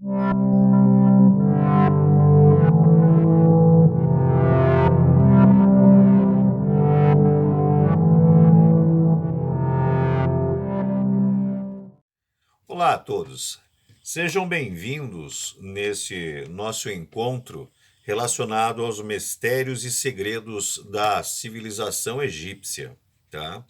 Olá a todos, sejam bem-vindos nesse nosso encontro relacionado aos mistérios e segredos da civilização egípcia, tá?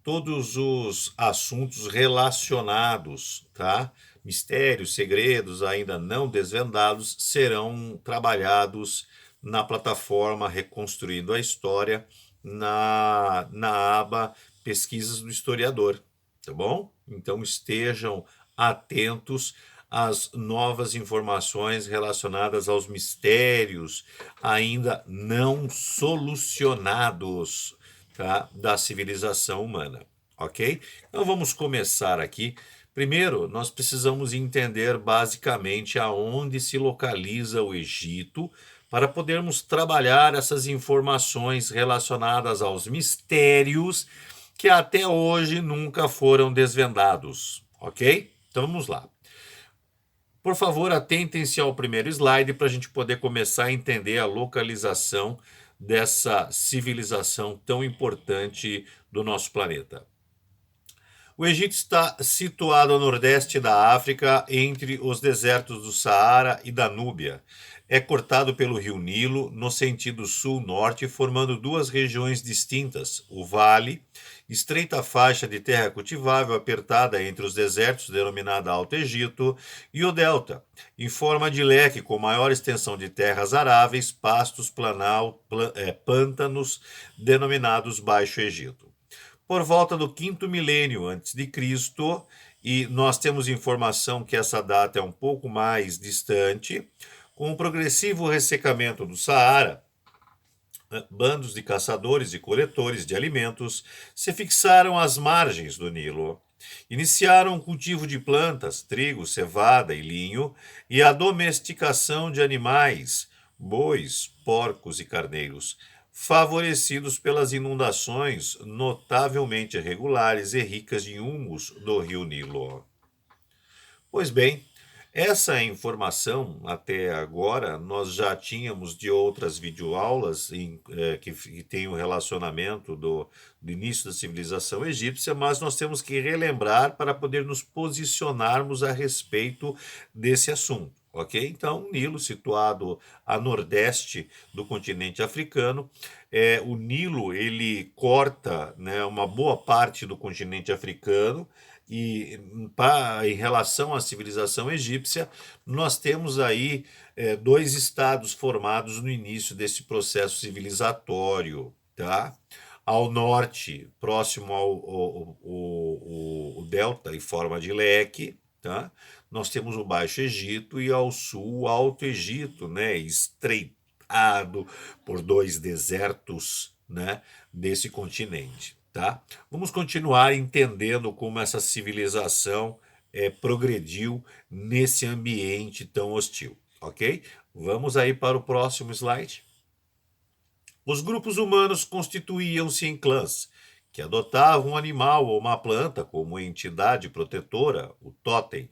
Todos os assuntos relacionados, tá? Mistérios, segredos ainda não desvendados serão trabalhados na plataforma Reconstruindo a História, na aba Pesquisas do Historiador, tá bom? Então estejam atentos às novas informações relacionadas aos mistérios ainda não solucionados, tá, da civilização humana, ok? Então vamos começar aqui. Primeiro, nós precisamos entender basicamente aonde se localiza o Egito para podermos trabalhar essas informações relacionadas aos mistérios que até hoje nunca foram desvendados, ok? Então vamos lá. Por favor, atentem-se ao primeiro slide para a gente poder começar a entender a localização dessa civilização tão importante do nosso planeta. O Egito está situado ao nordeste da África, entre os desertos do Saara e da Núbia. É cortado pelo rio Nilo no sentido sul-norte, formando duas regiões distintas: o vale, estreita faixa de terra cultivável apertada entre os desertos, denominada Alto Egito, e o delta, em forma de leque com maior extensão de terras aráveis, pastos, pântanos, denominados Baixo Egito. Por volta do 5º milênio antes de Cristo, e nós temos informação que essa data é um pouco mais distante, com o progressivo ressecamento do Saara, bandos de caçadores e coletores de alimentos se fixaram às margens do Nilo. Iniciaram o cultivo de plantas, trigo, cevada e linho, e a domesticação de animais, bois, porcos e carneiros, favorecidos pelas inundações notavelmente regulares e ricas em humus do rio Nilo. Pois bem, essa informação até agora nós já tínhamos de outras videoaulas que tem o relacionamento do início da civilização egípcia, mas nós temos que relembrar para poder nos posicionarmos a respeito desse assunto. Ok? Então, o Nilo, situado a nordeste do continente africano, o Nilo ele corta, né, uma boa parte do continente africano. E em relação à civilização egípcia, nós temos aí dois estados formados no início desse processo civilizatório, tá? Ao norte, próximo ao delta, em forma de leque, tá? Nós temos o Baixo Egito e ao sul o Alto Egito, né? Estreitado por dois desertos, né? Desse continente. Tá? Vamos continuar entendendo como essa civilização progrediu nesse ambiente tão hostil, ok? Vamos aí para o próximo slide. Os grupos humanos constituíam-se em clãs, que adotavam um animal ou uma planta como entidade protetora, o totem.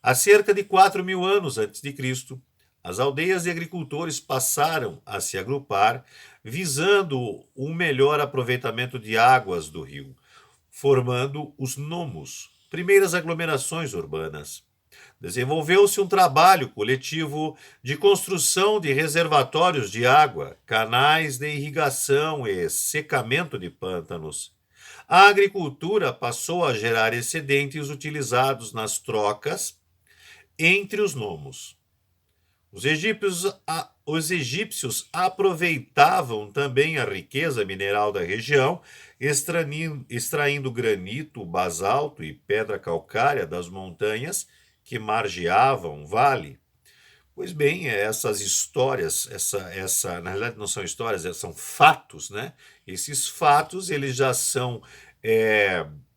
Há cerca de 4.000 anos antes de Cristo, as aldeias de agricultores passaram a se agrupar, visando um melhor aproveitamento de águas do rio, formando os nomos, primeiras aglomerações urbanas. Desenvolveu-se um trabalho coletivo de construção de reservatórios de água, canais de irrigação e secamento de pântanos. A agricultura passou a gerar excedentes utilizados nas trocas entre os nomos. Os egípcios aproveitavam também a riqueza mineral da região, extraindo granito, basalto e pedra calcária das montanhas que margeavam o vale. Pois bem, essas histórias, na realidade não são histórias, são fatos, né? Esses fatos eles já são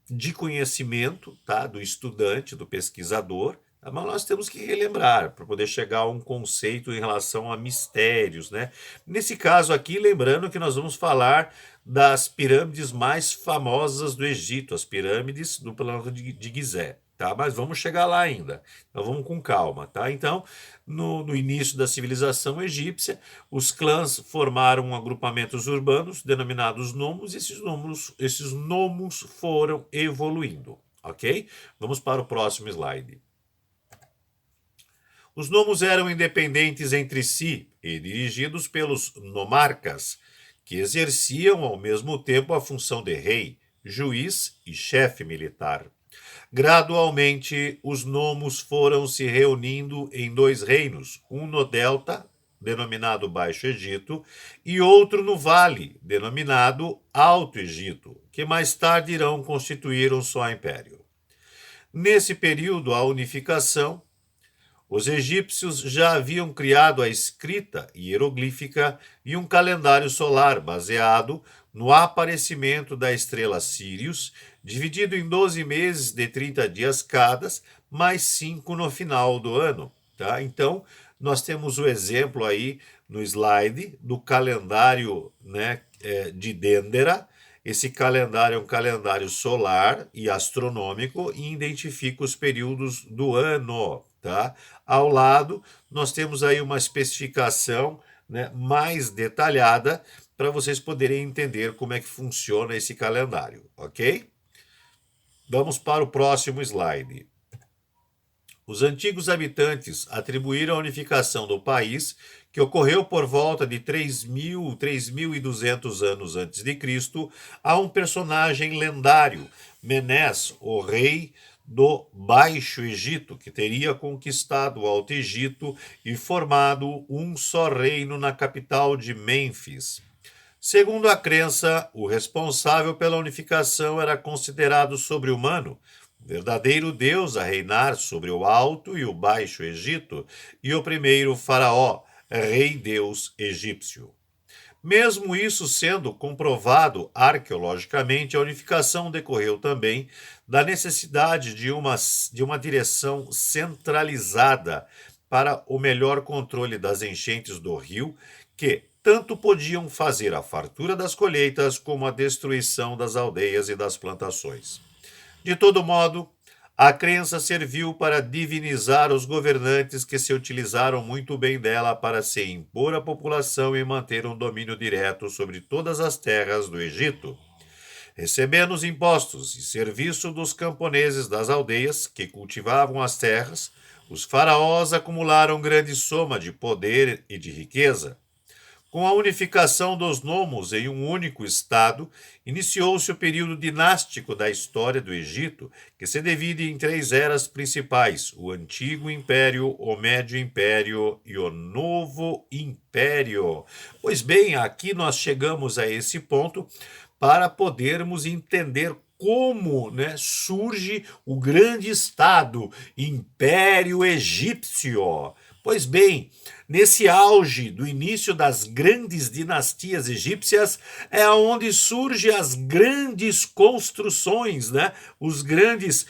de conhecimento, tá? Do estudante, do pesquisador. Mas nós temos que relembrar para poder chegar a um conceito em relação a mistérios, né? Nesse caso aqui, lembrando que nós vamos falar das pirâmides mais famosas do Egito, as pirâmides do Planalto de Gizé, tá? Mas vamos chegar lá ainda. Então vamos com calma, tá? Então, no início da civilização egípcia, os clãs formaram agrupamentos urbanos denominados nomos, e esses nomos foram evoluindo, ok? Vamos para o próximo slide. Os nomos eram independentes entre si e dirigidos pelos nomarcas, que exerciam ao mesmo tempo a função de rei, juiz e chefe militar. Gradualmente, os nomos foram se reunindo em dois reinos, um no delta, denominado Baixo Egito, e outro no vale, denominado Alto Egito, que mais tarde irão constituir um só império. Nesse período, a unificação, os egípcios já haviam criado a escrita hieroglífica e um calendário solar baseado no aparecimento da estrela Sírius, dividido em 12 meses de 30 dias cada, mais 5 no final do ano. Tá? Então, nós temos o exemplo aí no slide do calendário, né, de Dendera. Esse calendário é um calendário solar e astronômico e identifica os períodos do ano. Tá? Ao lado, nós temos aí uma especificação, né, mais detalhada para vocês poderem entender como é que funciona esse calendário, ok? Vamos para o próximo slide. Os antigos habitantes atribuíram a unificação do país, que ocorreu por volta de 3.200 anos antes de Cristo, a um personagem lendário, Menés, o rei do Baixo Egito, que teria conquistado o Alto Egito e formado um só reino na capital de Mênfis. Segundo a crença, o responsável pela unificação era considerado sobre-humano, verdadeiro Deus a reinar sobre o Alto e o Baixo Egito, e o primeiro faraó, rei-deus egípcio. Mesmo isso sendo comprovado arqueologicamente, a unificação decorreu também da necessidade de uma direção centralizada para o melhor controle das enchentes do rio, que tanto podiam fazer a fartura das colheitas como a destruição das aldeias e das plantações. De todo modo, a crença serviu para divinizar os governantes que se utilizaram muito bem dela para se impor à população e manter um domínio direto sobre todas as terras do Egito. Recebendo os impostos e serviço dos camponeses das aldeias que cultivavam as terras, os faraós acumularam grande soma de poder e de riqueza. Com a unificação dos nomos em um único estado, iniciou-se o período dinástico da história do Egito, que se divide em 3 eras principais: o Antigo Império, o Médio Império e o Novo Império. Pois bem, aqui nós chegamos a esse ponto para podermos entender como, né, surge o grande Estado, Império Egípcio. Pois bem, nesse auge do início das grandes dinastias egípcias é onde surgem as grandes construções, né? Os grandes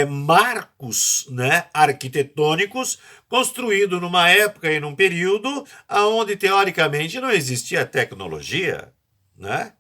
marcos, né, arquitetônicos, construídos numa época e num período onde teoricamente não existia tecnologia, né?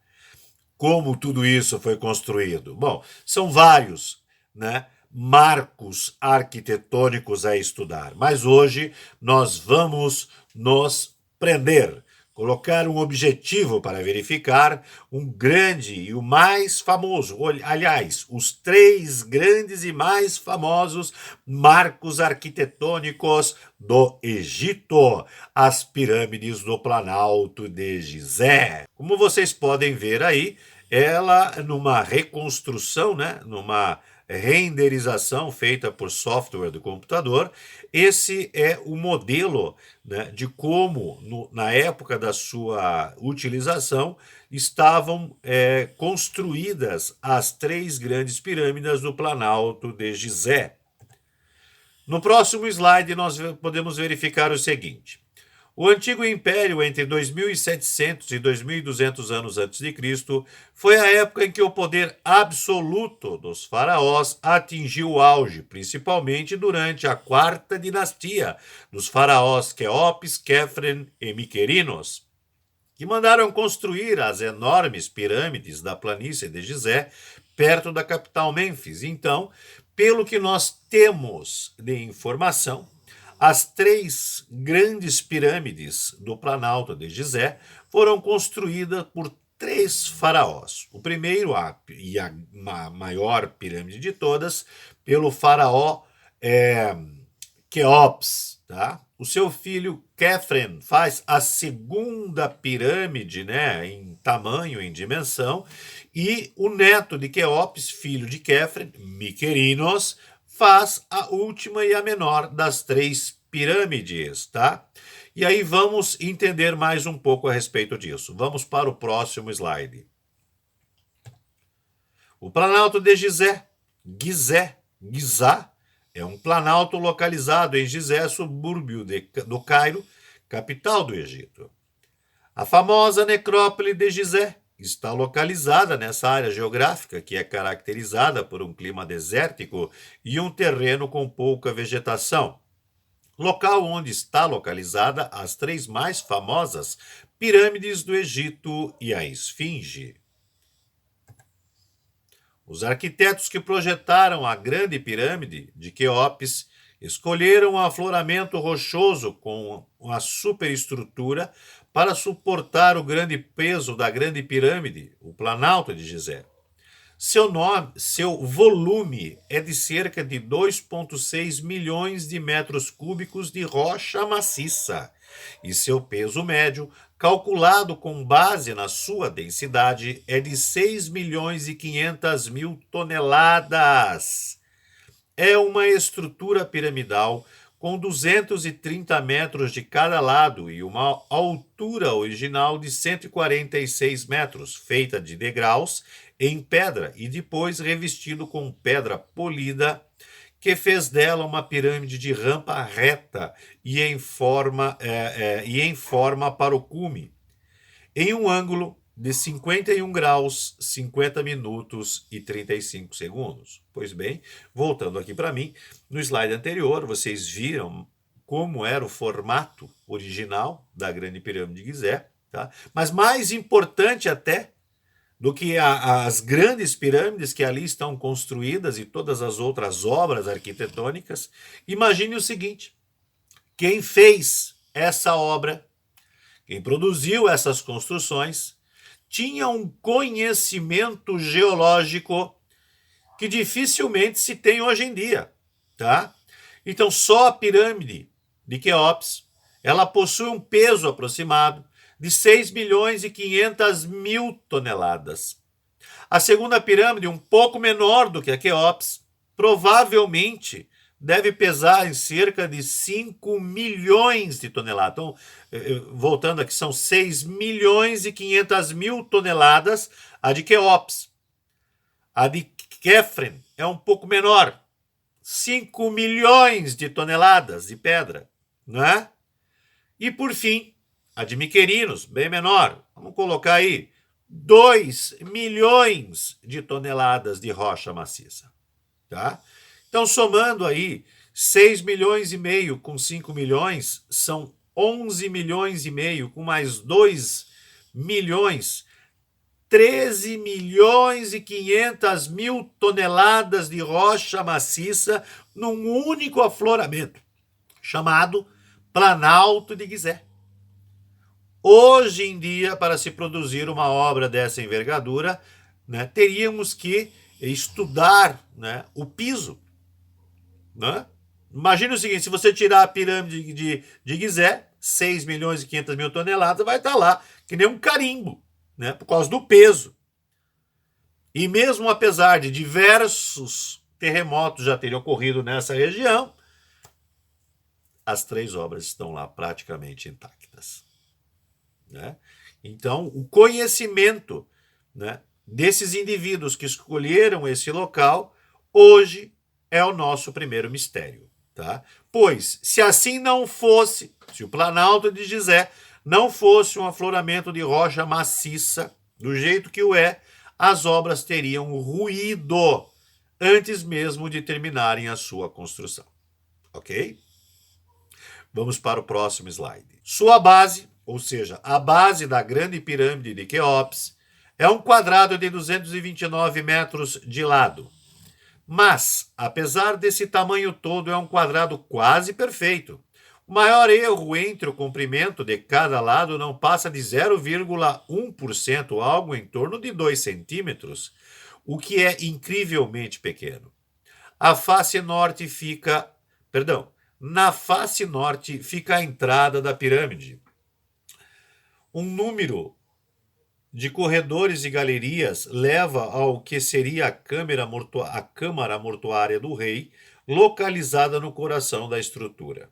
Como tudo isso foi construído? Bom, são vários, né, marcos arquitetônicos a estudar, mas hoje nós vamos nos prender, colocar um objetivo para verificar um grande e o mais famoso, aliás, os 3 grandes e mais famosos marcos arquitetônicos do Egito, as pirâmides do Planalto de Gizé. Como vocês podem ver aí, ela numa reconstrução, né, numa renderização feita por software do computador. Esse é o modelo, né, de como, na época da sua utilização, estavam construídas as 3 grandes pirâmides do Planalto de Gizé. No próximo slide, nós podemos verificar o seguinte. O Antigo Império, entre 2.700 e 2.200 anos antes de Cristo, foi a época em que o poder absoluto dos faraós atingiu o auge, principalmente durante a 4ª dinastia dos faraós Quéopes, Quefren e Miquerinos, que mandaram construir as enormes pirâmides da planície de Gizé, perto da capital Mênfis. Então, pelo que nós temos de informação, as 3 grandes pirâmides do Planalto de Gizé foram construídas por 3 faraós. O primeiro, e a maior pirâmide de todas, pelo faraó Quéops, tá? O seu filho Khephren faz a segunda pirâmide, né, em tamanho, em dimensão, e o neto de Quéops, filho de Khephren, Miquerinos, faz a última e a menor das 3 pirâmides, tá? E aí vamos entender mais um pouco a respeito disso. Vamos para o próximo slide. O Planalto de Gizé, Gizá, é um planalto localizado em Gizé, subúrbio do Cairo, capital do Egito. A famosa necrópole de Gizé está localizada nessa área geográfica que é caracterizada por um clima desértico e um terreno com pouca vegetação. Local onde está localizada as 3 mais famosas pirâmides do Egito e a Esfinge. Os arquitetos que projetaram a grande pirâmide de Quéops escolheram um afloramento rochoso com uma superestrutura para suportar o grande peso da grande pirâmide, o Planalto de Gizé. Seu volume é de cerca de 2,6 milhões de metros cúbicos de rocha maciça e seu peso médio, calculado com base na sua densidade, é de 6 milhões e 500 mil toneladas. É uma estrutura piramidal com 230 metros de cada lado e uma altura original de 146 metros, feita de degraus em pedra e depois revestido com pedra polida, que fez dela uma pirâmide de rampa reta e em forma para o cume, em um ângulo de 51 graus, 50 minutos e 35 segundos. Pois bem, voltando aqui para mim, no slide anterior, vocês viram como era o formato original da Grande Pirâmide de Gizé, tá? Mas mais importante até do que as grandes pirâmides que ali estão construídas e todas as outras obras arquitetônicas, imagine o seguinte: quem fez essa obra, quem produziu essas construções, tinha um conhecimento geológico que dificilmente se tem hoje em dia, tá? Então, só a pirâmide de Quéops, ela possui um peso aproximado de 6 milhões e 500 mil toneladas. A segunda pirâmide, um pouco menor do que a Quéops, provavelmente deve pesar em cerca de 5 milhões de toneladas. Então, voltando aqui, são 6 milhões e 500 mil toneladas a de Quéops. A de Khephren é um pouco menor, 5 milhões de toneladas de pedra, né? E, por fim, a de Miquerinos, bem menor, vamos colocar aí 2 milhões de toneladas de rocha maciça, tá? Então, somando aí 6 milhões e meio com 5 milhões, são 11 milhões e meio, com mais 2 milhões, 13 milhões e 500 mil toneladas de rocha maciça num único afloramento, chamado Planalto de Gizé. Hoje em dia, para se produzir uma obra dessa envergadura, né, teríamos que estudar, né, o piso. Né? Imagina o seguinte: se você tirar a pirâmide de Gizé, 6 milhões e 500 mil toneladas, vai estar lá, que nem um carimbo, né, por causa do peso. E mesmo apesar de diversos terremotos já terem ocorrido nessa região, as 3 obras estão lá praticamente intactas. Né? Então, o conhecimento, né, desses indivíduos que escolheram esse local, hoje é o nosso primeiro mistério. Tá? Pois, se assim não fosse, se o Planalto de Gizé não fosse um afloramento de rocha maciça, do jeito que o é, as obras teriam ruído antes mesmo de terminarem a sua construção. Ok? Vamos para o próximo slide. Sua base, ou seja, a base da Grande Pirâmide de Quéops, É um quadrado de 229 metros de lado. Mas, apesar desse tamanho todo, é um quadrado quase perfeito. O maior erro entre o comprimento de cada lado não passa de 0,1%, algo em torno de 2 centímetros, o que é incrivelmente pequeno. A face norte fica, perdão, na face norte fica a entrada da pirâmide. Um número de corredores e galerias leva ao que seria a câmara mortuária do rei, localizada no coração da estrutura.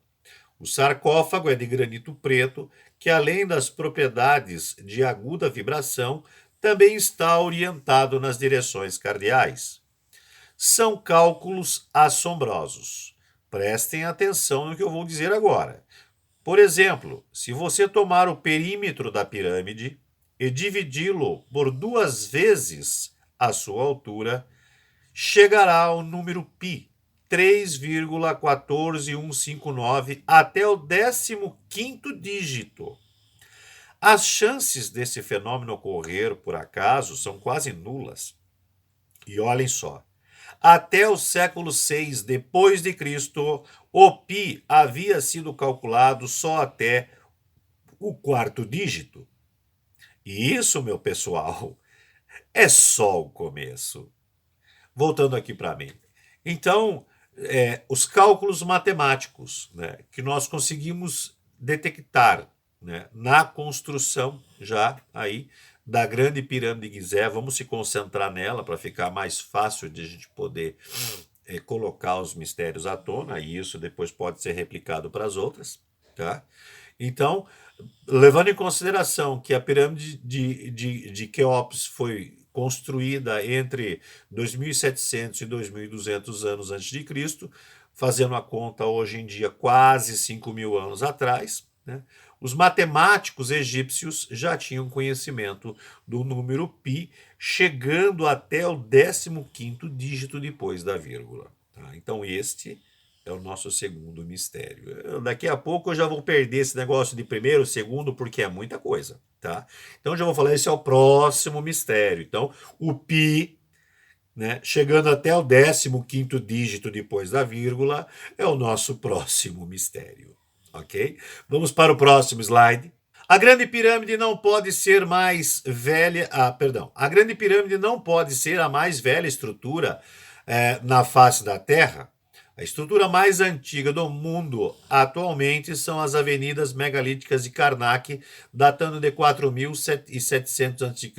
O sarcófago é de granito preto, que além das propriedades de aguda vibração, também está orientado nas direções cardeais. São cálculos assombrosos. Prestem atenção no que eu vou dizer agora. Por exemplo, se você tomar o perímetro da pirâmide e dividi-lo por 2 vezes a sua altura, chegará ao número π, 3,14159 até o 15º dígito. As chances desse fenômeno ocorrer por acaso são quase nulas. E olhem só, até o século VI depois de Cristo, o π havia sido calculado só até o 4º dígito. E isso, meu pessoal, é só o começo. Voltando aqui para mim. Então, os cálculos matemáticos, né, que nós conseguimos detectar, né, na construção já aí da grande pirâmide de Gizé, vamos se concentrar nela para ficar mais fácil de a gente poder colocar os mistérios à tona, e isso depois pode ser replicado para as outras, tá? Então, levando em consideração que a pirâmide de Quéops foi construída entre 2.700 e 2.200 anos antes de Cristo, fazendo a conta hoje em dia quase 5.000 anos atrás, né? Os matemáticos egípcios já tinham conhecimento do número π, chegando até o 15º dígito depois da vírgula. Tá? Então este é o nosso segundo mistério. Daqui a pouco eu já vou perder esse negócio de primeiro, segundo, porque é muita coisa, tá? Então já vou falar, esse é o próximo mistério. Então, o π, né, chegando até o 15º dígito depois da vírgula, é o nosso próximo mistério, ok? Vamos para o próximo slide. A Grande Pirâmide não pode ser mais velha... A Grande Pirâmide não pode ser a mais velha estrutura na face da Terra. A estrutura mais antiga do mundo atualmente são as avenidas megalíticas de Karnak, datando de 4.700 a.C.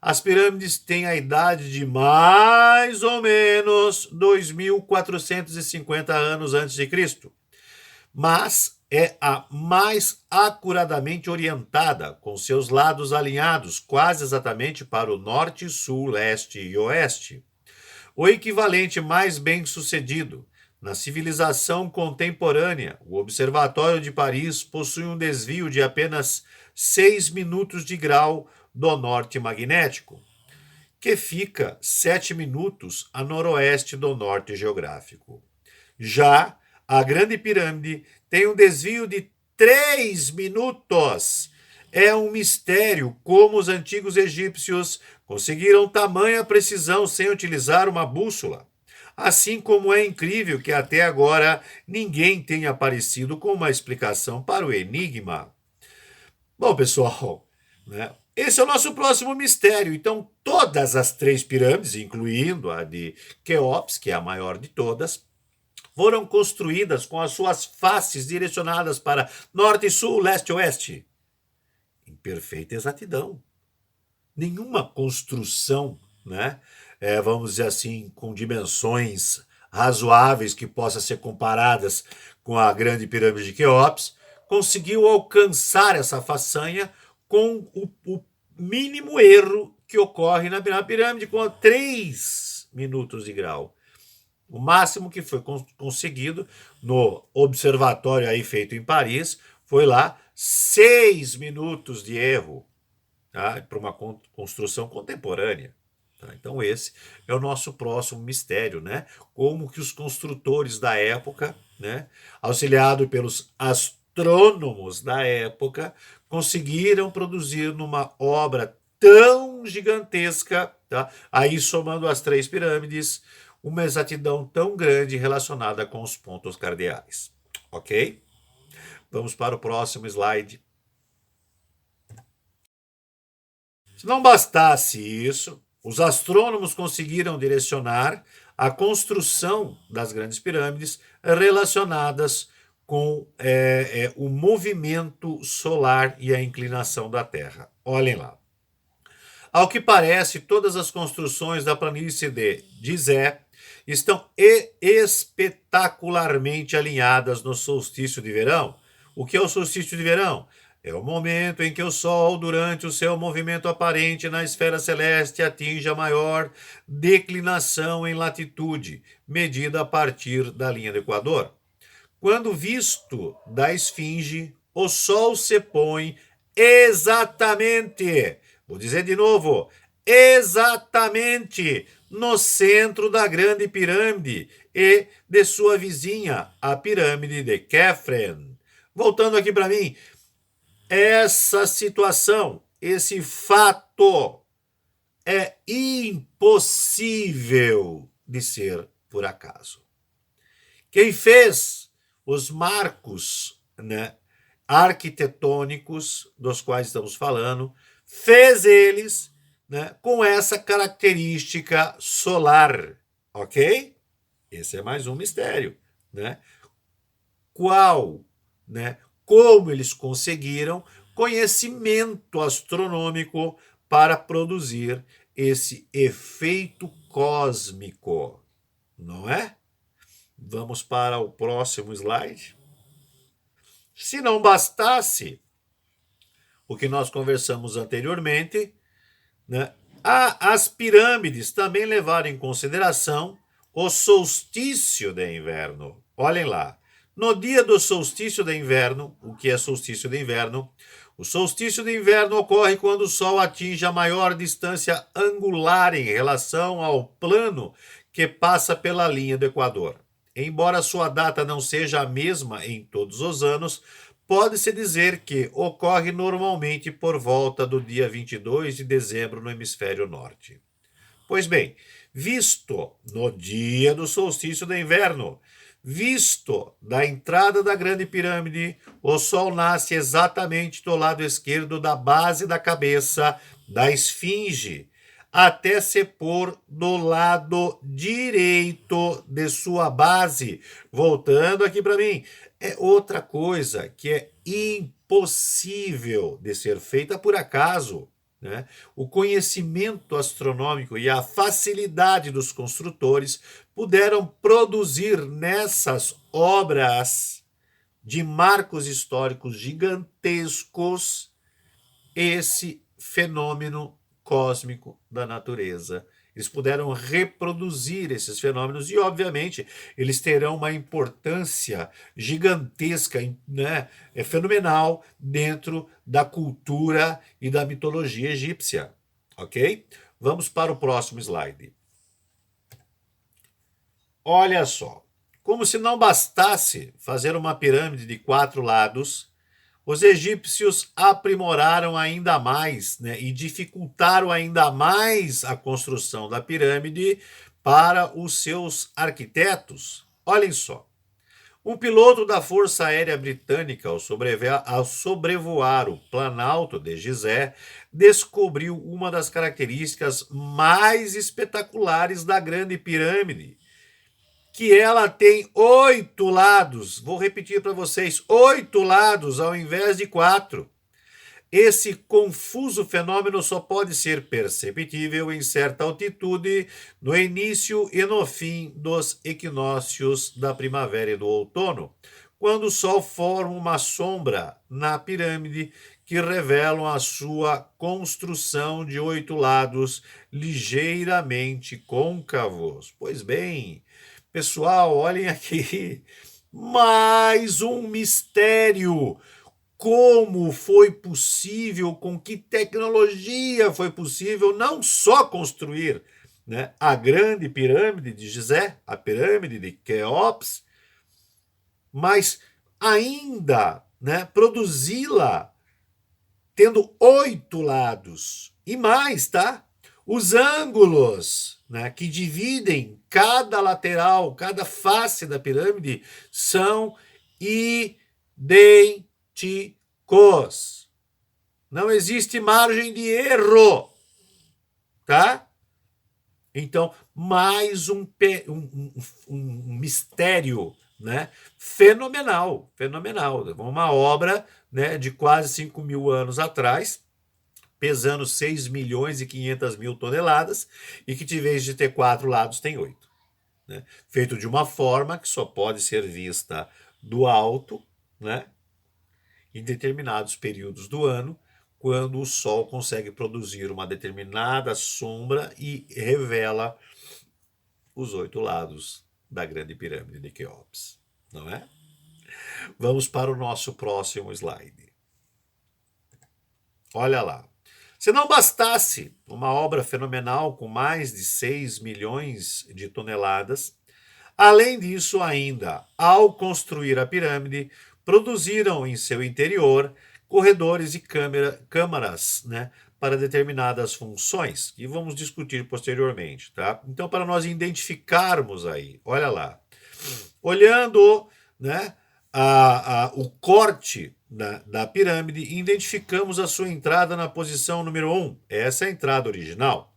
As pirâmides têm a idade de mais ou menos 2.450 anos antes de Cristo, mas é a mais acuradamente orientada, com seus lados alinhados quase exatamente para o norte, sul, leste e oeste. O equivalente mais bem-sucedido na civilização contemporânea, o Observatório de Paris possui um desvio de apenas 6 minutos de grau do norte magnético, que fica 7 minutos a noroeste do norte geográfico. Já a Grande Pirâmide tem um desvio de 3 minutos. É um mistério como os antigos egípcios conseguiram tamanha precisão sem utilizar uma bússola. Assim como é incrível que até agora ninguém tenha aparecido com uma explicação para o enigma. Bom, pessoal, né? Esse é o nosso próximo mistério. Então, todas as 3 pirâmides, incluindo a de Quéops, que é a maior de todas, foram construídas com as suas faces direcionadas para norte, sul, leste e oeste. Em perfeita exatidão. Nenhuma construção, né, vamos dizer assim, com dimensões razoáveis que possam ser comparadas com a Grande Pirâmide de Quéops, conseguiu alcançar essa façanha com o mínimo erro que ocorre na pirâmide, com 3 minutos de grau. O máximo que foi conseguido no observatório aí feito em Paris foi lá 6 minutos de erro, tá? Para uma construção contemporânea. Tá? Então esse é o nosso próximo mistério, né? Como que os construtores da época, né, auxiliado pelos astrônomos da época, conseguiram produzir numa obra tão tão gigantesca, tá? Aí somando as 3 pirâmides, uma exatidão tão grande relacionada com os pontos cardeais, ok? Vamos para o próximo slide. Se não bastasse isso, os astrônomos conseguiram direcionar a construção das grandes pirâmides relacionadas com o movimento solar e a inclinação da Terra. Olhem lá. Ao que parece, todas as construções da planície de Gizé estão espetacularmente alinhadas no solstício de verão. O que é o solstício de verão? É o momento em que o Sol, durante o seu movimento aparente na esfera celeste, atinge a maior declinação em latitude, medida a partir da linha do Equador. Quando visto da esfinge, o Sol se põe exatamente, vou dizer de novo, exatamente no centro da grande pirâmide e de sua vizinha, a pirâmide de Khafre. Voltando aqui para mim, essa situação, esse fato é impossível de ser por acaso. Quem fez os marcos, né, arquitetônicos dos quais estamos falando, fez eles, né, com essa característica solar, ok? Esse é mais um mistério, né? Qual, né? Como eles conseguiram conhecimento astronômico para produzir esse efeito cósmico, não é? Vamos para o próximo slide. Se não bastasse o que nós conversamos anteriormente, né, as pirâmides também levaram em consideração o solstício de inverno. Olhem lá. No dia do solstício de inverno, o que é solstício de inverno? O solstício de inverno ocorre quando o Sol atinge a maior distância angular em relação ao plano que passa pela linha do Equador. Embora sua data não seja a mesma em todos os anos, pode-se dizer que ocorre normalmente por volta do dia 22 de dezembro no hemisfério norte. Pois bem, visto no dia do solstício de inverno, visto da entrada da Grande Pirâmide, o Sol nasce exatamente do lado esquerdo da base da cabeça da esfinge, até se pôr do lado direito de sua base. Voltando aqui para mim, é outra coisa que é impossível de ser feita por acaso, né? O conhecimento astronômico e a facilidade dos construtores puderam produzir nessas obras de marcos históricos gigantescos esse fenômeno cósmico da natureza. Eles puderam reproduzir esses fenômenos e, obviamente, eles terão uma importância gigantesca, né, fenomenal dentro da cultura e da mitologia egípcia, ok? Vamos para o próximo slide. Olha só, como se não bastasse fazer uma pirâmide de 4 lados, os egípcios aprimoraram ainda mais, né, e dificultaram ainda mais a construção da pirâmide para os seus arquitetos. Olhem só. Um piloto da Força Aérea Britânica, ao sobrevoar o Planalto de Gizé, descobriu uma das características mais espetaculares da Grande Pirâmide, que ela tem 8 lados. Vou repetir para vocês: 8 lados ao invés de 4. Esse confuso fenômeno só pode ser perceptível em certa altitude, no início e no fim dos equinócios da primavera e do outono, quando o Sol forma uma sombra na pirâmide que revelam a sua construção de 8 lados ligeiramente côncavos. Pois bem, pessoal, olhem aqui, mais um mistério. Como foi possível, com que tecnologia foi possível não só construir, né, a grande pirâmide de Gizé, a pirâmide de Quéops, mas ainda, né, produzi-la tendo 8 lados. E mais, tá? Os ângulos, né, que dividem cada lateral, cada face da pirâmide, são idênticos. Não existe margem de erro, tá? Então, mais um mistério, né? Fenomenal, fenomenal. Uma obra, né, de quase 5 mil anos atrás, pesando 6 milhões e 500 mil toneladas, e que, de vez de ter 4 lados, tem 8. Né? Feito de uma forma que só pode ser vista do alto, né? Em determinados períodos do ano, quando o Sol consegue produzir uma determinada sombra e revela os 8 lados da grande pirâmide de Quéops, não é? Vamos para o nosso próximo slide. Olha lá. Se não bastasse uma obra fenomenal com mais de 6 milhões de toneladas, além disso ainda, ao construir a pirâmide, produziram em seu interior corredores e câmaras, né, para determinadas funções, que vamos discutir posteriormente, tá? Então, para nós identificarmos aí, olha lá, olhando, né, o corte da pirâmide, identificamos a sua entrada na posição número 1. Essa é a entrada original.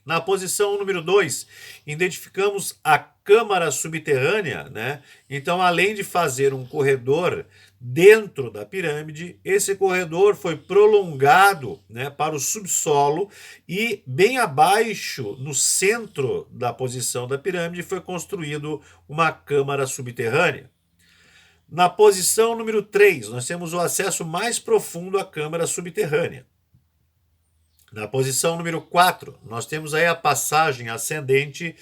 Na posição número 2, identificamos a câmara subterrânea, né? Então, além de fazer um corredor dentro da pirâmide, esse corredor foi prolongado, né, para o subsolo e bem abaixo, no centro da posição da pirâmide, foi construído uma câmara subterrânea. Na posição número 3, nós temos o acesso mais profundo à câmara subterrânea. Na posição número 4, nós temos aí a passagem ascendente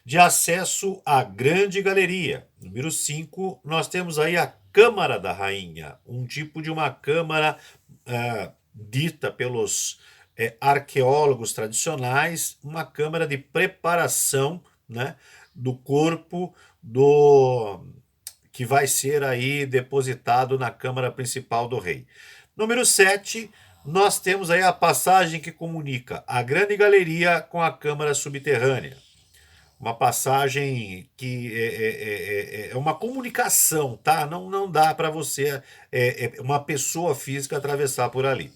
de acesso à grande galeria. Número 5, nós temos aí a Câmara da Rainha, um tipo de uma câmara dita pelos arqueólogos tradicionais, uma câmara de preparação, né, do corpo que vai ser aí depositado na câmara principal do rei. Número 7, nós temos aí a passagem que comunica a grande galeria com a câmara subterrânea. Uma passagem que é uma comunicação, tá? Não dá para você, uma pessoa física, atravessar por ali.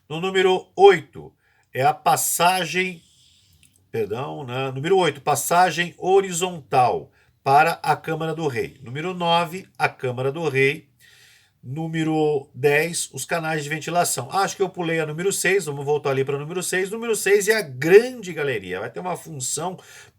No número 8, é a passagem, perdão, né? Número 8, passagem horizontal para a Câmara do Rei. Número 9, a Câmara do Rei. Número 10, os canais de ventilação. Acho que eu pulei a número 6, vamos voltar ali para o número 6. Número 6 é a grande galeria, vai ter uma função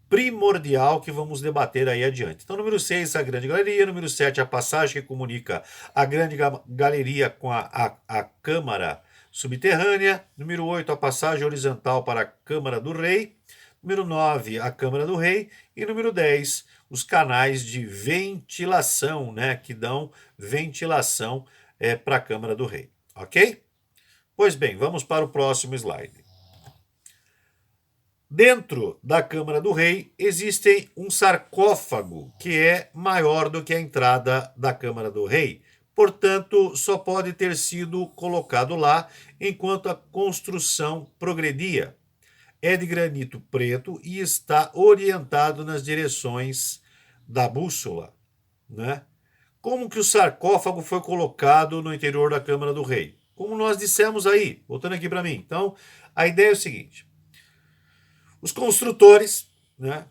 primordial que vamos debater aí adiante. Então, número 6, a grande galeria. Número 7, a passagem que comunica a grande galeria com a câmara subterrânea. Número 8, a passagem horizontal para a Câmara do Rei. Número 9, a Câmara do Rei. E número 10, os canais de ventilação, né, que dão ventilação para a Câmara do Rei, ok? Pois bem, vamos para o próximo slide. Dentro da Câmara do Rei existe um sarcófago que é maior do que a entrada da Câmara do Rei. Portanto, só pode ter sido colocado lá enquanto a construção progredia. É de granito preto e está orientado nas direções da bússola, né? Como que o sarcófago foi colocado no interior da Câmara do Rei? Como nós dissemos aí, voltando aqui para mim. Então, a ideia é o seguinte: os construtores, né,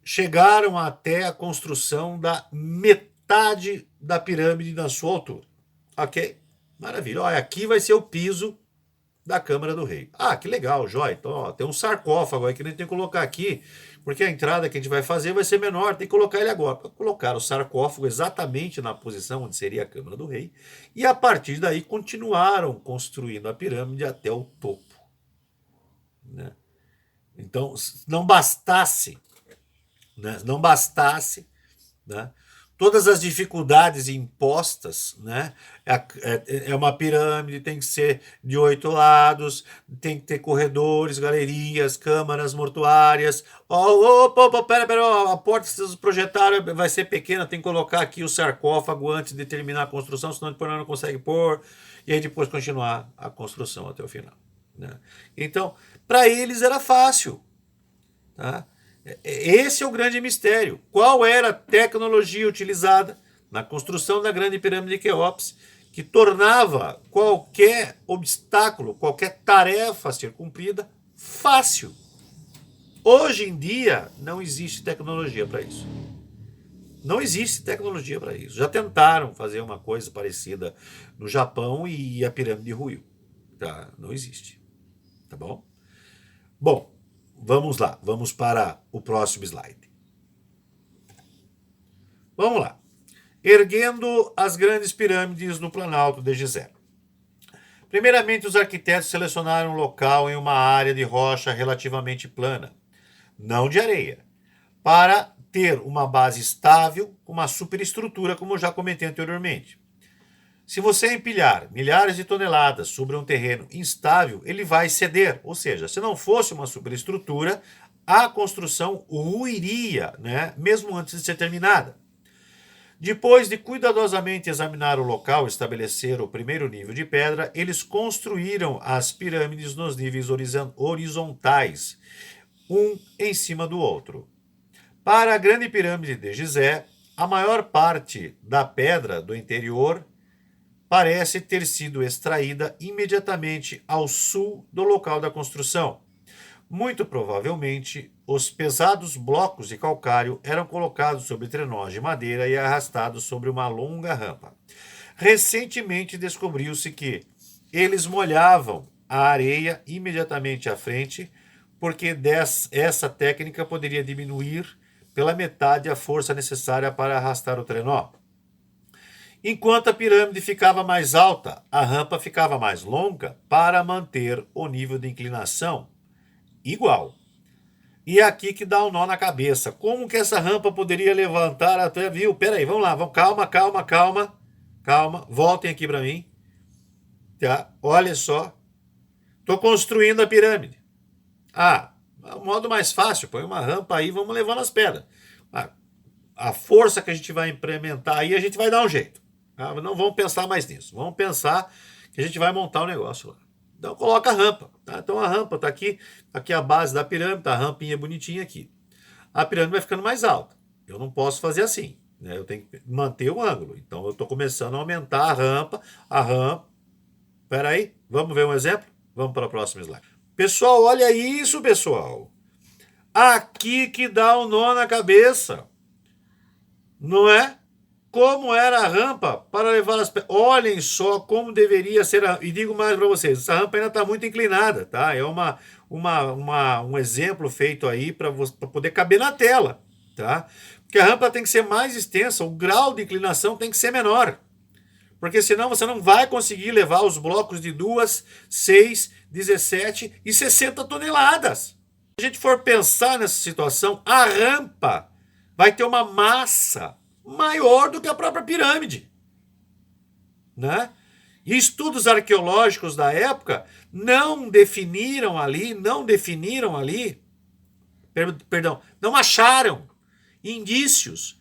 chegaram até a construção da metade da pirâmide na sua altura. Ok? Maravilha. Olha, aqui vai ser o piso da Câmara do Rei. Ah, que legal, jóia. Então, ó, tem um sarcófago aí que a gente tem que colocar aqui, porque a entrada que a gente vai fazer vai ser menor, tem que colocar ele agora. Colocar o sarcófago exatamente na posição onde seria a Câmara do Rei, e a partir daí continuaram construindo a pirâmide até o topo, né? Então, não bastasse, né, todas as dificuldades impostas, né? É uma pirâmide, tem que ser de 8 lados, tem que ter corredores, galerias, câmaras mortuárias. Opa, pera, ó, a porta que vocês projetaram vai ser pequena, tem que colocar aqui o sarcófago antes de terminar a construção, senão depois não consegue pôr, e aí depois continuar a construção até o final, né? Então, para eles era fácil, tá? Esse é o grande mistério. Qual era a tecnologia utilizada na construção da grande pirâmide de Quéops que tornava qualquer obstáculo, qualquer tarefa a ser cumprida fácil? Hoje em dia não existe tecnologia para isso. Não existe tecnologia para isso. Já tentaram fazer uma coisa parecida no Japão e a pirâmide ruiu. Tá? Não existe. Tá bom? Bom, vamos lá, vamos para o próximo slide. Vamos lá. Erguendo as grandes pirâmides no Planalto de Gizé. Primeiramente, os arquitetos selecionaram um local em uma área de rocha relativamente plana, não de areia, para ter uma base estável, com uma superestrutura, como eu já comentei anteriormente. Se você empilhar milhares de toneladas sobre um terreno instável, ele vai ceder. Ou seja, se não fosse uma superestrutura, a construção ruiria, né, mesmo antes de ser terminada. Depois de cuidadosamente examinar o local e estabelecer o primeiro nível de pedra, eles construíram as pirâmides nos níveis horizontais, um em cima do outro. Para a grande pirâmide de Gizé, a maior parte da pedra do interior parece ter sido extraída imediatamente ao sul do local da construção. Muito provavelmente, os pesados blocos de calcário eram colocados sobre trenós de madeira e arrastados sobre uma longa rampa. Recentemente descobriu-se que eles molhavam a areia imediatamente à frente, porque essa técnica poderia diminuir pela metade a força necessária para arrastar o trenó. Enquanto a pirâmide ficava mais alta, a rampa ficava mais longa para manter o nível de inclinação igual. E é aqui que dá um nó na cabeça. Como que essa rampa poderia levantar até... Viu? Peraí, vamos lá. Calma. Voltem aqui para mim. Tá? Olha só. Estou construindo a pirâmide. O modo mais fácil. Põe uma rampa aí, vamos levando as pedras. A força que a gente vai implementar aí, a gente vai dar um jeito. Não vamos pensar mais nisso. Vamos pensar que a gente vai montar um negócio lá. Então coloca a rampa. Tá? Então a rampa está aqui a base da pirâmide, tá a rampinha bonitinha aqui. A pirâmide vai ficando mais alta. Eu não posso fazer assim, né? Eu tenho que manter o ângulo. Então eu estou começando a aumentar a rampa. Espera aí, vamos ver um exemplo? Vamos para o próximo slide. Pessoal, olha isso, pessoal. Aqui que dá um nó na cabeça. Não é? Como era a rampa para levar as pedras. Olhem só como deveria ser. E digo mais para vocês, essa rampa ainda está muito inclinada, tá? É um exemplo feito aí para poder caber na tela, tá? Porque a rampa tem que ser mais extensa, o grau de inclinação tem que ser menor. Porque senão você não vai conseguir levar os blocos de 2, 6, 17 e 60 toneladas. Se a gente for pensar nessa situação, a rampa vai ter uma massa maior do que a própria pirâmide, né? E estudos arqueológicos da época não acharam indícios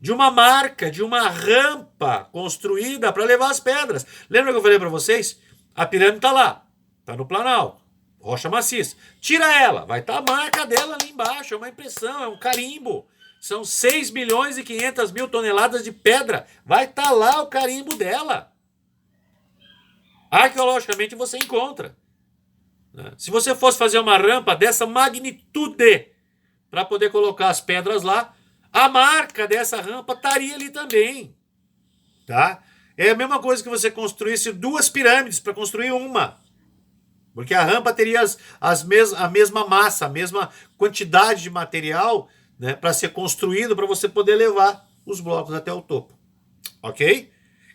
de uma marca, de uma rampa construída para levar as pedras. Lembra que eu falei para vocês? A pirâmide está lá, está no Planalto, rocha maciça. Tira ela, vai estar a marca dela ali embaixo, é uma impressão, é um carimbo. São 6 milhões e 500 mil toneladas de pedra. Vai estar lá o carimbo dela. Arqueologicamente você encontra. Se você fosse fazer uma rampa dessa magnitude para poder colocar as pedras lá, a marca dessa rampa estaria ali também. Tá? É a mesma coisa que você construísse 2 pirâmides para construir uma. Porque a rampa teria a mesma massa, a mesma quantidade de material, né, para ser construído, para você poder levar os blocos até o topo. Ok?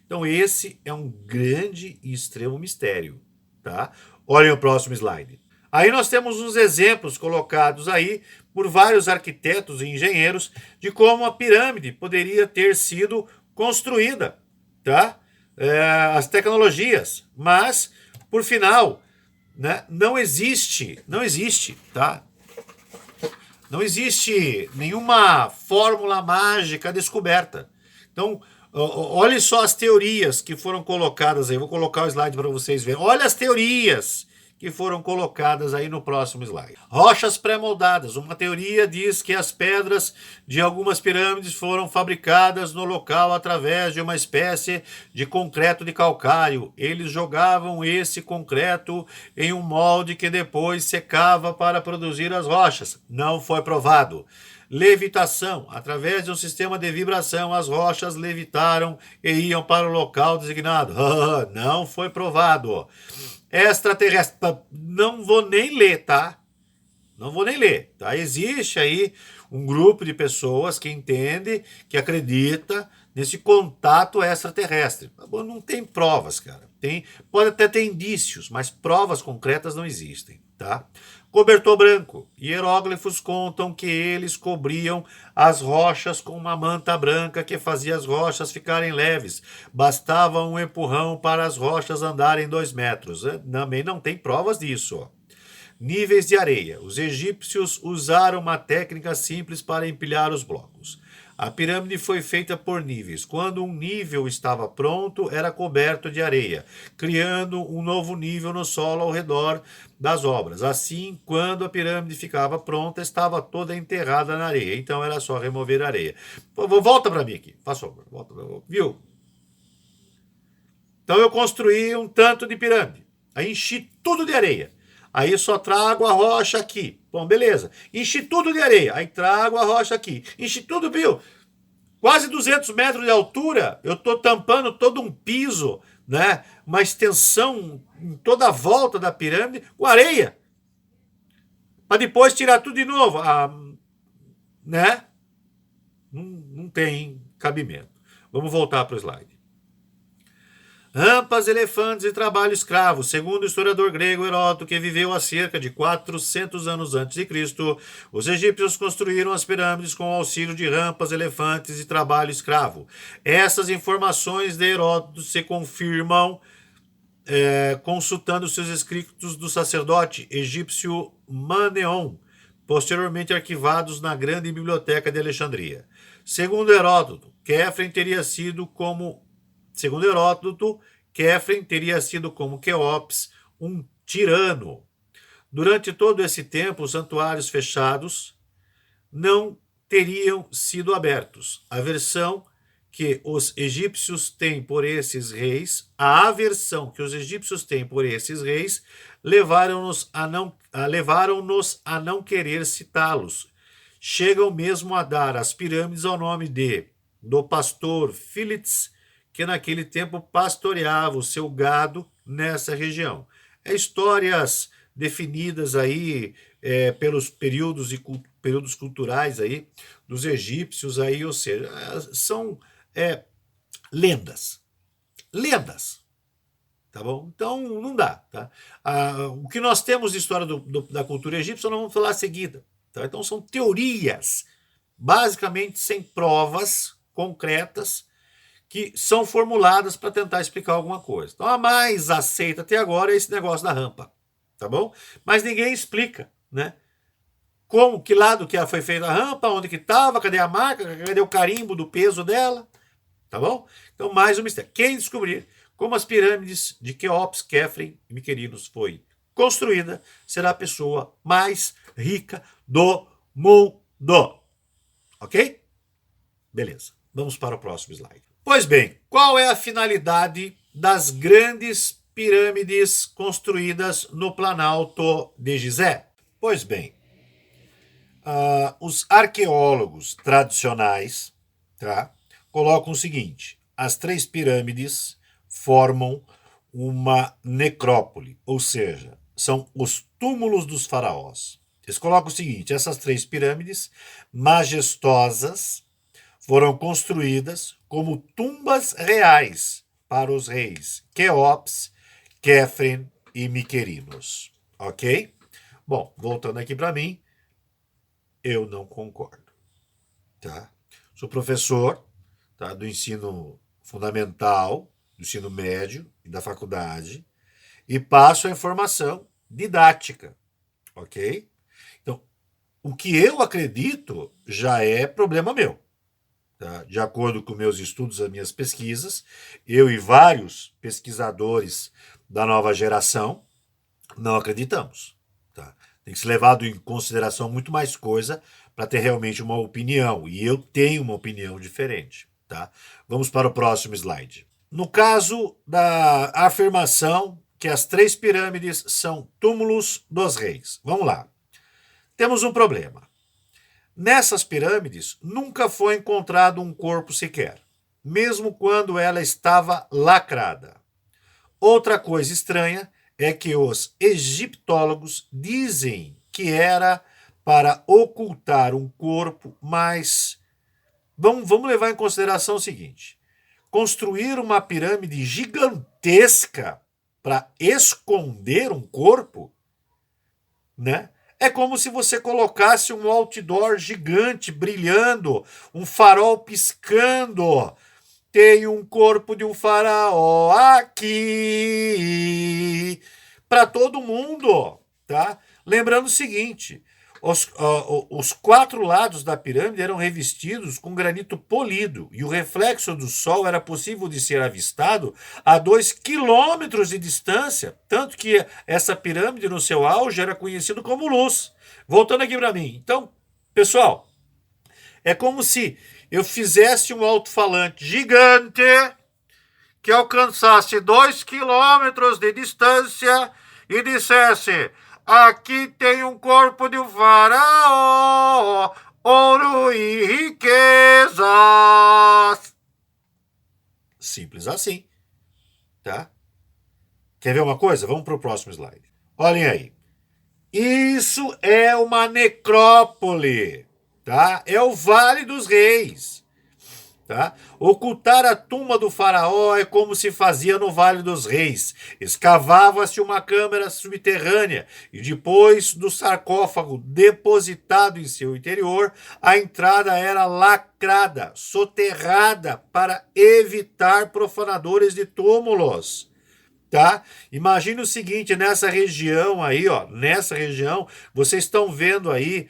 Então esse é um grande e extremo mistério. Tá? Olhem o próximo slide. Aí nós temos uns exemplos colocados aí por vários arquitetos e engenheiros de como a pirâmide poderia ter sido construída, tá? As tecnologias, mas, por final, né, não existe, tá? Não existe nenhuma fórmula mágica descoberta. Então, olhe só as teorias que foram colocadas aí. Vou colocar o slide para vocês verem. Olha as teorias que foram colocadas aí no próximo slide. Rochas pré-moldadas. Uma teoria diz que as pedras de algumas pirâmides foram fabricadas no local através de uma espécie de concreto de calcário. Eles jogavam esse concreto em um molde que depois secava para produzir as rochas. Não foi provado. Levitação. Através de um sistema de vibração, as rochas levitaram e iam para o local designado. Não foi provado. Extraterrestre. Não vou nem ler, tá? Não vou nem ler, tá? Existe aí um grupo de pessoas que entende, que acredita nesse contato extraterrestre. Não tem provas, cara. Pode até ter indícios, mas provas concretas não existem, tá? Cobertor branco. Hieróglifos contam que eles cobriam as rochas com uma manta branca que fazia as rochas ficarem leves. Bastava um empurrão para as rochas andarem 2 metros. Também não tem provas disso. Níveis de areia. Os egípcios usaram uma técnica simples para empilhar os blocos. A pirâmide foi feita por níveis. Quando um nível estava pronto, era coberto de areia, criando um novo nível no solo ao redor das obras. Assim, quando a pirâmide ficava pronta, estava toda enterrada na areia. Então era só remover a areia. Volta para mim aqui, faz favor. Viu? Então eu construí um tanto de pirâmide. Aí enchi tudo de areia. Aí só trago a rocha aqui. Bom, beleza. Enchi tudo de areia. Aí trago a rocha aqui. Enchi tudo, viu? Quase 200 metros de altura. Eu estou tampando todo um piso, né? Uma extensão em toda a volta da pirâmide com areia. Para depois tirar tudo de novo. Né? Não tem cabimento. Vamos voltar para o slide. Rampas, elefantes e trabalho escravo. Segundo o historiador grego Heródoto, que viveu há cerca de 400 anos antes de Cristo, os egípcios construíram as pirâmides com o auxílio de rampas, elefantes e trabalho escravo. Essas informações de Heródoto se confirmam consultando seus escritos do sacerdote egípcio Maneon, posteriormente arquivados na Grande Biblioteca de Alexandria. Segundo Heródoto, Quefren teria sido como Quéops, um tirano. Durante todo esse tempo, os santuários fechados não teriam sido abertos. A aversão que os egípcios têm por esses reis, levaram-nos a não querer citá-los. Chegam mesmo a dar as pirâmides ao nome do pastor Philips, que naquele tempo pastoreava o seu gado nessa região. Histórias definidas aí pelos períodos culturais aí dos egípcios aí, ou seja, são lendas, tá bom? Então não dá, tá? O que nós temos de história da cultura egípcia nós vamos falar a seguida, tá? Então são teorias, basicamente sem provas concretas, que são formuladas para tentar explicar alguma coisa. Então, a mais aceita até agora é esse negócio da rampa, tá bom? Mas ninguém explica, né? Que lado que foi feita a rampa, onde que estava, cadê a marca, cadê o carimbo do peso dela, tá bom? Então, mais um mistério. Quem descobrir como as pirâmides de Quéops, Quefren e Miquerinos foi construída, será a pessoa mais rica do mundo. Ok? Beleza. Vamos para o próximo slide. Pois bem, qual é a finalidade das grandes pirâmides construídas no Planalto de Gizé? Pois bem, os arqueólogos tradicionais, tá, colocam o seguinte: as 3 pirâmides formam uma necrópole, ou seja, são os túmulos dos faraós. Eles colocam o seguinte: essas 3 pirâmides majestosas foram construídas como tumbas reais para os reis Quéops, Quefren e Miquerinos. Ok? Bom, voltando aqui para mim, eu não concordo, tá? Sou professor, tá, do ensino fundamental, do ensino médio e da faculdade e passo a informação didática, ok? Então, o que eu acredito já é problema meu. Tá? De acordo com meus estudos, as minhas pesquisas, eu e vários pesquisadores da nova geração não acreditamos. Tá? Tem que ser levado em consideração muito mais coisa para ter realmente uma opinião. E eu tenho uma opinião diferente. Tá? Vamos para o próximo slide. No caso da afirmação que as 3 pirâmides são túmulos dos reis. Vamos lá. Temos um problema. Nessas pirâmides nunca foi encontrado um corpo sequer, mesmo quando ela estava lacrada. Outra coisa estranha é que os egiptólogos dizem que era para ocultar um corpo, mas vamos levar em consideração o seguinte: construir uma pirâmide gigantesca para esconder um corpo, né? É como se você colocasse um outdoor gigante brilhando, um farol piscando. Tem um corpo de um faraó aqui para todo mundo, tá? Lembrando o seguinte: os 4 lados da pirâmide eram revestidos com granito polido e o reflexo do sol era possível de ser avistado a 2 quilômetros de distância, tanto que essa pirâmide no seu auge era conhecido como luz. Voltando aqui para mim. Então, pessoal, é como se eu fizesse um alto-falante gigante que alcançasse 2 quilômetros de distância e dissesse: aqui tem um corpo de um faraó, ouro e riquezas. Simples assim, tá? Quer ver uma coisa? Vamos para o próximo slide. Olhem aí. Isso é uma necrópole, tá? É o Vale dos Reis. Tá? Ocultar a tumba do faraó é como se fazia no Vale dos Reis. Escavava-se uma câmara subterrânea e depois do sarcófago depositado em seu interior, a entrada era lacrada, soterrada para evitar profanadores de túmulos. Tá? Imagine o seguinte, nessa região aí, ó, nessa região, vocês estão vendo aí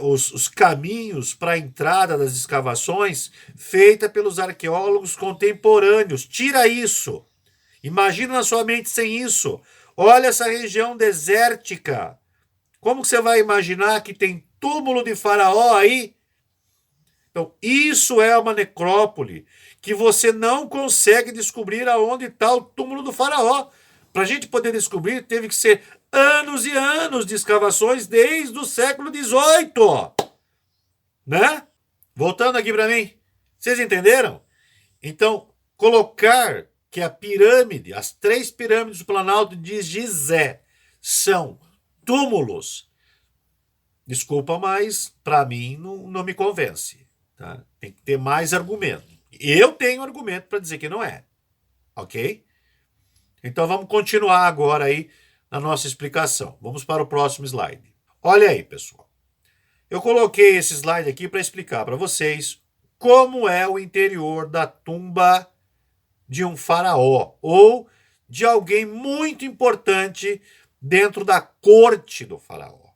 os caminhos para a entrada das escavações feita pelos arqueólogos contemporâneos. Tira isso. Imagina na sua mente sem isso. Olha essa região desértica. Como você vai imaginar que tem túmulo de faraó aí? Então, isso é uma necrópole que você não consegue descobrir aonde está o túmulo do faraó. Para a gente poder descobrir, teve que ser anos e anos de escavações desde o século XVIII. Né? Voltando aqui para mim. Vocês entenderam? Então, colocar que a pirâmide, as 3 pirâmides do Planalto de Gizé, são túmulos, desculpa, mas para mim não me convence. Tá? Tem que ter mais argumento. Eu tenho argumento para dizer que não é. Ok? Então vamos continuar agora aí na nossa explicação. Vamos para o próximo slide. Olha aí, pessoal. Eu coloquei esse slide aqui para explicar para vocês como é o interior da tumba de um faraó ou de alguém muito importante dentro da corte do faraó.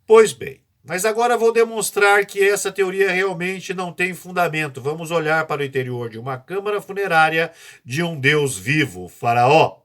Pois bem, mas agora vou demonstrar que essa teoria realmente não tem fundamento. Vamos olhar para o interior de uma câmara funerária de um deus vivo, o faraó.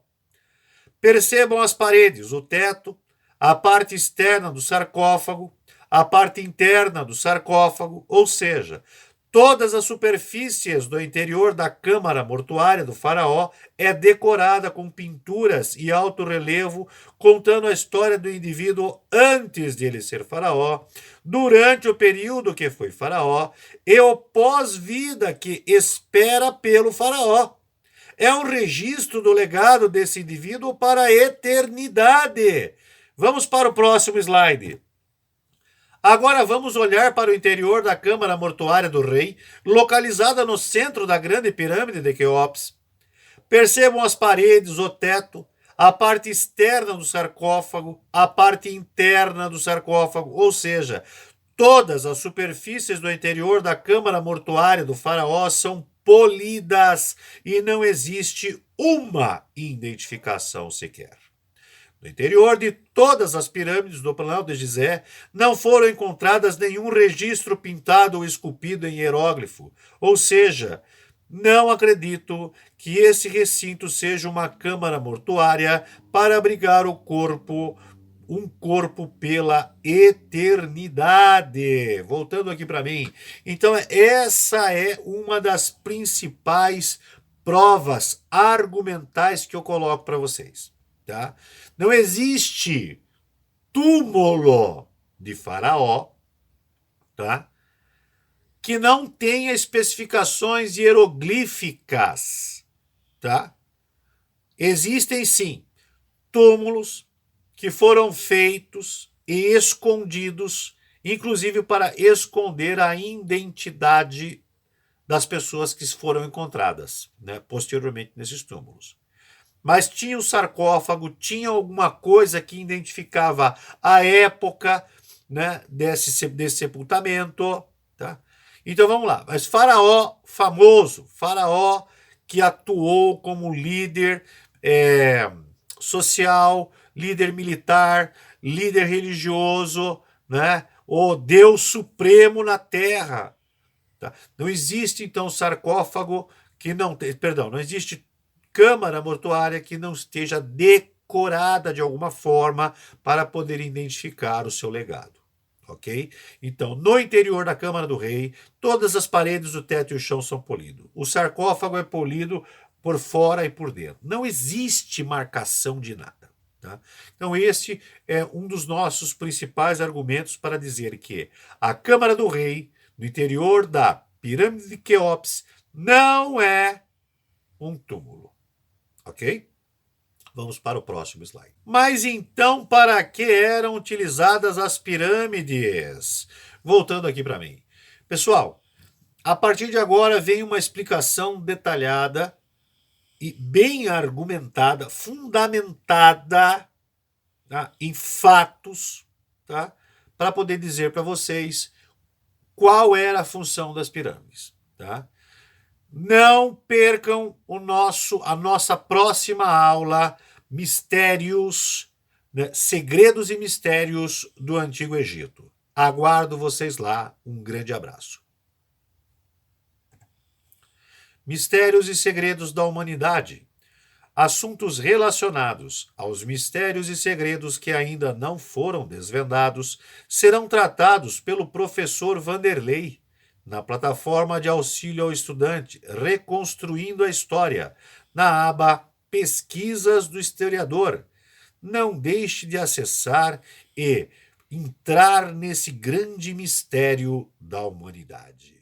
Percebam as paredes, o teto, a parte externa do sarcófago, a parte interna do sarcófago, ou seja, todas as superfícies do interior da câmara mortuária do faraó é decorada com pinturas e alto relevo contando a história do indivíduo antes de ele ser faraó, durante o período que foi faraó e o pós-vida que espera pelo faraó. É um registro do legado desse indivíduo para a eternidade. Vamos para o próximo slide. Agora vamos olhar para o interior da câmara mortuária do rei, localizada no centro da grande pirâmide de Quéops. Percebam as paredes, o teto, a parte externa do sarcófago, a parte interna do sarcófago, ou seja, todas as superfícies do interior da câmara mortuária do faraó são polidas e não existe uma identificação sequer. No interior de todas as pirâmides do Planalto de Gizé não foram encontradas nenhum registro pintado ou esculpido em hieróglifo, ou seja, não acredito que esse recinto seja uma câmara mortuária para abrigar um corpo pela eternidade. Voltando aqui para mim. Então, essa é uma das principais provas argumentais que eu coloco para vocês, tá? Não existe túmulo de Faraó, tá? Que não tenha especificações hieroglíficas, tá? Existem sim túmulos que foram feitos e escondidos, inclusive para esconder a identidade das pessoas que foram encontradas, né, posteriormente nesses túmulos. Mas tinha o sarcófago, tinha alguma coisa que identificava a época, né, desse sepultamento, tá? Então vamos lá. Mas Faraó famoso, Faraó que atuou como líder social, líder militar, líder religioso, né? O Deus supremo na terra. Tá? Não existe, então, sarcófago que não... Perdão, não existe câmara mortuária que não esteja decorada de alguma forma para poder identificar o seu legado. Ok? Então, no interior da Câmara do Rei, todas as paredes, o teto e o chão são polidos. O sarcófago é polido por fora e por dentro. Não existe marcação de nada. Tá? Então, este é um dos nossos principais argumentos para dizer que a Câmara do Rei, no interior da Pirâmide de Quéops, não é um túmulo. Ok? Vamos para o próximo slide. Mas então, para que eram utilizadas as pirâmides? Voltando aqui para mim. Pessoal, a partir de agora vem uma explicação detalhada e bem argumentada, fundamentada, tá, em fatos, tá, para poder dizer para vocês qual era a função das pirâmides. Tá? Não percam a nossa próxima aula, Mistérios, né, Segredos e Mistérios do Antigo Egito. Aguardo vocês lá. Um grande abraço. Mistérios e Segredos da Humanidade. Assuntos relacionados aos mistérios e segredos que ainda não foram desvendados serão tratados pelo professor Vanderlei na plataforma de auxílio ao estudante Reconstruindo a História, na aba Pesquisas do Historiador. Não deixe de acessar e entrar nesse grande mistério da humanidade.